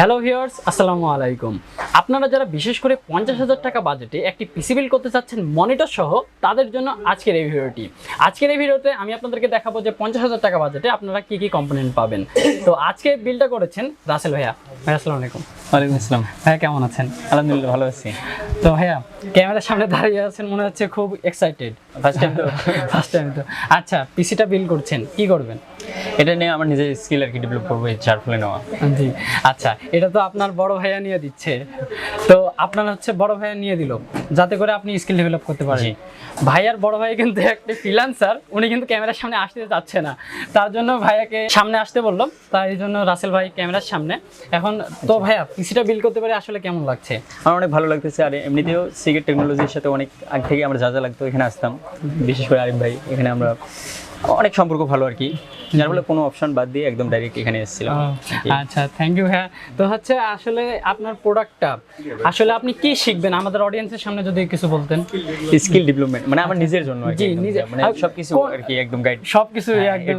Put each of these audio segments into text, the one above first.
Hello viewers, আসসালামু আলাইকুম। আপনারা যারা বিশেষ করে 50,000 টাকা বাজেটে একটি পিসি বিল্ড করতে চাচ্ছেন মনিটর সহ, তাদের জন্য আজকের এই ভিডিওটি। আজকের এই ভিডিওতে আমি আপনাদেরকে দেখাবো যে 50,000 টাকা বাজেটে আপনারা কি কি কম্পোনেন্ট পাবেন। তো আজকে বিলটা করেছেন রাসেল ভাইয়া। ভাইয়া আসসালামু আলাইকুম। ওয়ালাইকুম আসসালাম। ভাইয়া কেমন আছেন? আলহামদুলিল্লাহ ভালো আছি। তো ভাইয়া ক্যামেরার সামনে দাঁড়িয়ে আছেন, মনে হচ্ছে খুব এক্সাইটেড। ফার্স্ট টাইম তো আচ্ছা, পিসিটা বিল্ড করছেন, কি করবেন? এটা নিয়ে আমার নিজের স্কিল আর কি ডেভেলপ করবো, যার ফলে নেওয়া। জি আচ্ছা, এটা তো আপনার বড় ভাইয়া নিয়ে দিচ্ছে, তো আপনার হচ্ছে বড় ভাইয়া নিয়ে দিল যাতে করে আপনি স্কিল ডেভেলপ করতে পারেন। ভাইয়ার বড় ভাই কিন্তু একটা ফ্রিল্যান্সার, উনি কিন্তু ক্যামেরার সামনে আসতে চাচ্ছে না, তার জন্য ভাইয়াকে সামনে আসতে বললাম, তাই জন্য রাসেল ভাই ক্যামেরার সামনে। এখন তো ভাইয়া পিসিটা বিল্ড করতে পারে আসলে কেমন লাগছে? আমার অনেক ভালো লাগতেছে। আর এমনিতেও সিগেট টেকনোলজির সাথে অনেক আগে থেকে আমরা যা যা লাগতো এখানে আসতাম, বিশেষ করে আরিফ ভাই, এখানে আমরা অনেক সম্পর্ক ভালো আর কি, যার ফলে কোনো অপশন বাদ দিয়ে একদম ডাইরেক্ট এখানে এসেছিলাম। আচ্ছা, থ্যাংক ইউ ভাইয়া। তো হচ্ছে আসলে আপনার প্রোডাক্টটা আসলে আপনি কি শিখবেন আমাদের অডিয়েন্সের সামনে যদি কিছু বলতেন। স্কিল ডেভেলপমেন্ট মানে আমার নিজের জন্য আর কি, নিজের মানে সবকিছু আর কি একদম গাইড, সবকিছু একদম।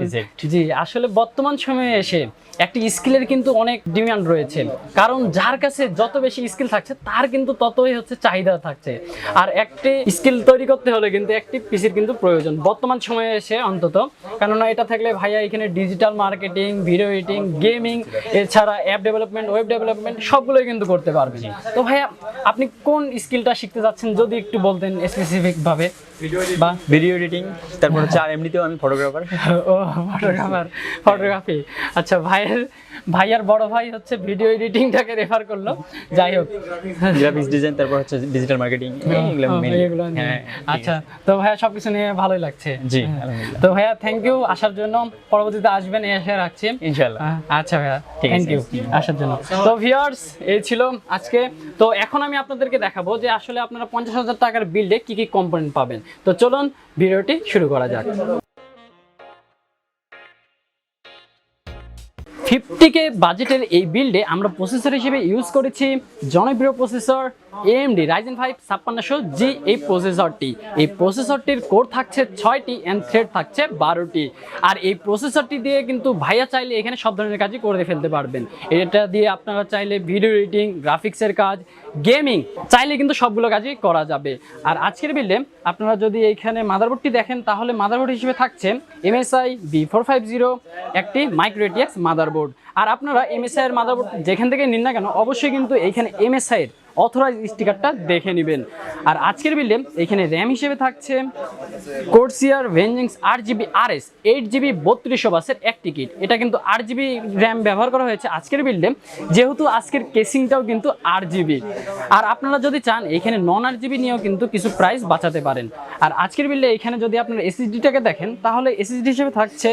জি, আসলে বর্তমান সময়ে এসে একটি স্কিলের কিন্তু অনেক ডিমান্ড রয়েছে, কারণ যার কাছে যত বেশি স্কিল থাকছে তার কিন্তু ততই হচ্ছে চাহিদা থাকছে। আর একটি স্কিল তৈরি করতে হলে কিন্তু একটি পিসির কিন্তু প্রয়োজন বর্তমান সময়ে এসে অন্তত, কেননা এটা থাকলে ভাইয়া এখানে digital marketing, video editing, gaming, এছাড়া অ্যাপ ডেভেলপমেন্ট, ওয়েব ডেভেলপমেন্ট সবগুলোই কিন্তু করতে পারবেন। তো ভাইয়া আপনি কোন স্কিলটা শিখতে যাচ্ছেন যদি একটু বলতেন স্পেসিফিক ভাবে। বা ভিডিও এডিটিং, তারপর হচ্ছে আর এমনিতেও আমি ফটোগ্রাফার। ও ফটোগ্রাফি। আচ্ছা, ভাইয়ার বড় ভাই হচ্ছে ভিডিও এডিটিংটাকে রেফার করলো। যাই হোক, গ্রাফিক্স ডিজাইন, তারপর হচ্ছে ডিজিটাল মার্কেটিং, এগুলো। হ্যাঁ আচ্ছা, তো ভাইয়া সবকিছু নিয়ে ভালোই লাগছে। জি তো ভাইয়া থ্যাংক ইউ আসার জন্য, পরবর্তীতে আসবেন এই আশা রাখছি ইনশাআল্লাহ। আচ্ছা ভাইয়া, থ্যাংক ইউ আসার জন্য। তো ভিউয়ার্স, এই ছিল আজকে। তো এখন আমি আপনাদেরকে দেখাবো যে আসলে আপনারা 50,000 টাকার বিল্ডে কি কি কম্পোনেন্ট পাবেন। তো চলুন ভিডিওটি শুরু করা যাক। 50K বাজেটের এই বিল্ডে আমরা প্রসেসর হিসেবে ইউজ করেছি জনপ্রিয় প্রসেসর AMD Ryzen 5 5600G। এই প্রসেসরটির কোর থাকছে 6টি এন্ড থ্রেড থাকছে 12টি। আর এই প্রসেসরটি দিয়ে কিন্তু ভাইয়া চাইলে এখানে সব ধরনের কাজই করে ফেলতে পারবেন। এটা দিয়ে আপনারা চাইলে ভিডিও এডিটিং, গ্রাফিক্সের কাজ, গেমিং চাইলে কিন্তু সবগুলো কাজই করা যাবে। আর আজকের বিল্ডে আপনারা যদি এইখানে মাদারবোর্ডটি দেখেন, তাহলে মাদারবোর্ড হিসেবে থাকছে MSI B450 একটি মাইক্রো ATX মাদারবোর্ড। আর আপনারা MSI এর মাদারবোর্ড যেখান থেকে নিন না কেন, অবশ্যই কিন্তু এইখানে MSI এর অথরাইজ স্টিকারটা দেখে নেবেন। আর আজকের বিল্ডে এখানে র্যাম হিসেবে থাকছে কোর্সিয়ার ভেঞ্জিংস 8GB RS 8GB 3200 বাসের একটি কিট। এটা কিন্তু 8GB র্যাম ব্যবহার করা হয়েছে আজকের বিল্ডে, যেহেতু আজকের কেসিংটাও কিন্তু 8GB। আর আপনারা যদি চান এখানে নন 8GB নিয়েও কিন্তু কিছু প্রাইস বাঁচাতে পারেন। আর আজকের বিল্ডে এখানে যদি আপনারা SSD-টাকে দেখেন, তাহলে SSD হিসেবে থাকছে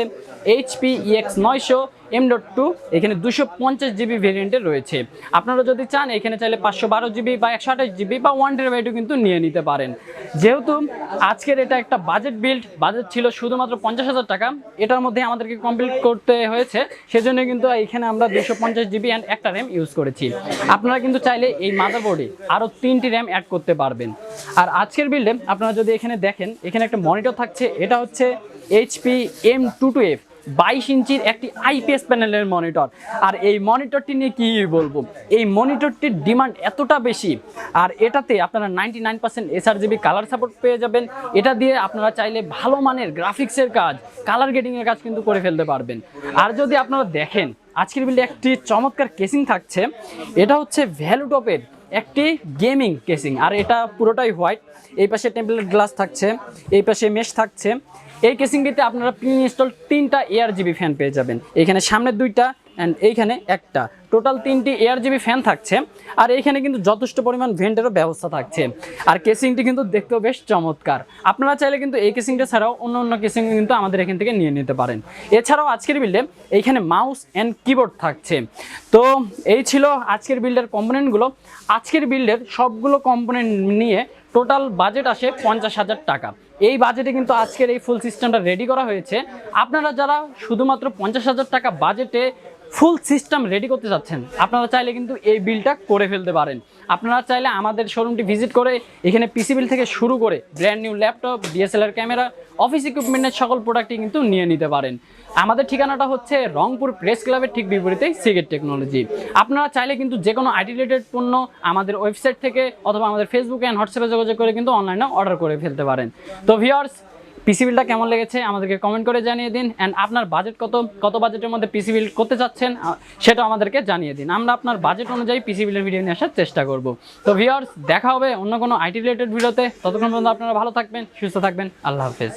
HP EX900 M.2, এখানে 250GB ভেরিয়েন্টের রয়েছে। আপনারা যদি চান এখানে চাইলে 512GB বা 128GB বা 1TB কিন্তু নিয়ে নিতে পারেন। যেহেতু আজকের এটা একটা বাজেট বিল্ড, বাজেট ছিল শুধুমাত্র 50,000 টাকা, এটার মধ্যে আমাদেরকে কমপ্লিট করতে হয়েছে, সেজন্য কিন্তু এখানে আমরা 250GB অ্যান্ড একটা র্যাম ইউজ করেছি। আপনারা কিন্তু চাইলে এই মাদারবোর্ডে আরও 3টি র্যাম অ্যাড করতে পারবেন। আর আজকের বিল্ডে আপনারা যদি এখানে দেখেন, এখানে একটা মনিটর থাকছে, এটা হচ্ছে HP M22F 22 ইঞ্চির একটি IPS প্যানেলের মনিটর। আর এই মনিটরটি নিয়ে কি বলবো, এই মনিটরটির ডিমান্ড এতটা বেশি, আর এটাতে আপনারা 99% sRGB কালার সাপোর্ট পেয়ে যাবেন। এটা দিয়ে আপনারা চাইলে ভালো মানের গ্রাফিক্সের কাজ, কালার গ্রেডিংয়ের কাজ কিন্তু করে ফেলতে পারবেন। আর যদি আপনারা দেখেন আজকের বিল্ডে একটি চমৎকার কেসিং থাকছে, এটা হচ্ছে ভ্যালুটপের একটি গেমিং কেসিং। আর এটা পুরোটাই হোয়াইট, এই পাশে টেম্পলেট গ্লাস থাকছে, এই পাশে মেশ থাকছে। এই কেসিংটিতে আপনারা প্রি ইনস্টল 3টা ARGB ফ্যান পেয়ে যাবেন, এখানে সামনে 2টা অ্যান্ড এইখানে একটা, টোটাল 3টি ARGB ফ্যান থাকছে। আর এইখানে কিন্তু যথেষ্ট পরিমাণ ভেন্টেরও ব্যবস্থা থাকছে। আর কেসিংটি কিন্তু দেখতেও বেশ চমৎকার। আপনারা চাইলে কিন্তু এই কেসিংটা ছাড়াও অন্য কেসিং কিন্তু আমাদের এখান থেকে নিয়ে নিতে পারেন। এছাড়াও আজকের বিল্ডে এইখানে মাউস অ্যান্ড কিবোর্ড থাকছে। তো এই ছিল আজকের বিল্ডের কম্পোনেন্টগুলো। আজকের বিল্ডের সবগুলো কম্পোনেন্ট নিয়ে টোটাল বাজেট আসে 50,000 টাকা। এই বাজেটে কিন্তু আজকের এই ফুল সিস্টেমটা রেডি করা হয়েছে। আপনারা যারা শুধুমাত্র 50,000 টাকা বাজেটে ফুল সিস্টেম রেডি করতে চাচ্ছেন, আপনারা চাইলে কিন্তু এই বিলটা করে ফেলতে পারেন। আপনারা চাইলে আমাদের শোরুমটি ভিজিট করে এখানে পিসি বিল থেকে শুরু করে brand new laptop, DSLR camera, office ইকুইপমেন্টের সকল প্রোডাক্টই কিন্তু নিয়ে নিতে পারেন। আমাদের ঠিকানাটা হচ্ছে রংপুর প্রেস ক্লাবের ঠিক বিপরীতে সিগেট টেকনোলজি। আপনারা চাইলে কিন্তু যে কোনো আইটি রিলেটেড পণ্য আমাদের ওয়েবসাইট থেকে অথবা আমাদের ফেসবুকে অ্যান্ড হোয়াটসঅ্যাপে যোগাযোগ করে কিন্তু অনলাইনে অর্ডার করে ফেলতে পারেন। তো ভিউয়ার্স, পিসি বিলটা কেমন লেগেছে আমাদেরকে কমেন্ট করে জানিয়ে দিন, অ্যান্ড আপনার বাজেট কত বাজেটের মধ্যে পিসি বিল করতে চাচ্ছেন সেটা আমাদেরকে জানিয়ে দিন। আমরা আপনার বাজেট অনুযায়ী পিসি বিলের ভিডিও নিয়ে আসার চেষ্টা করব। তো ভিউয়ার্স, দেখা হবে অন্য কোনো আইটি রিলেটেড ভিডিওতে। ততক্ষণ পর্যন্ত আপনারা ভালো থাকবেন, সুস্থ থাকবেন। আল্লাহ হাফেজ।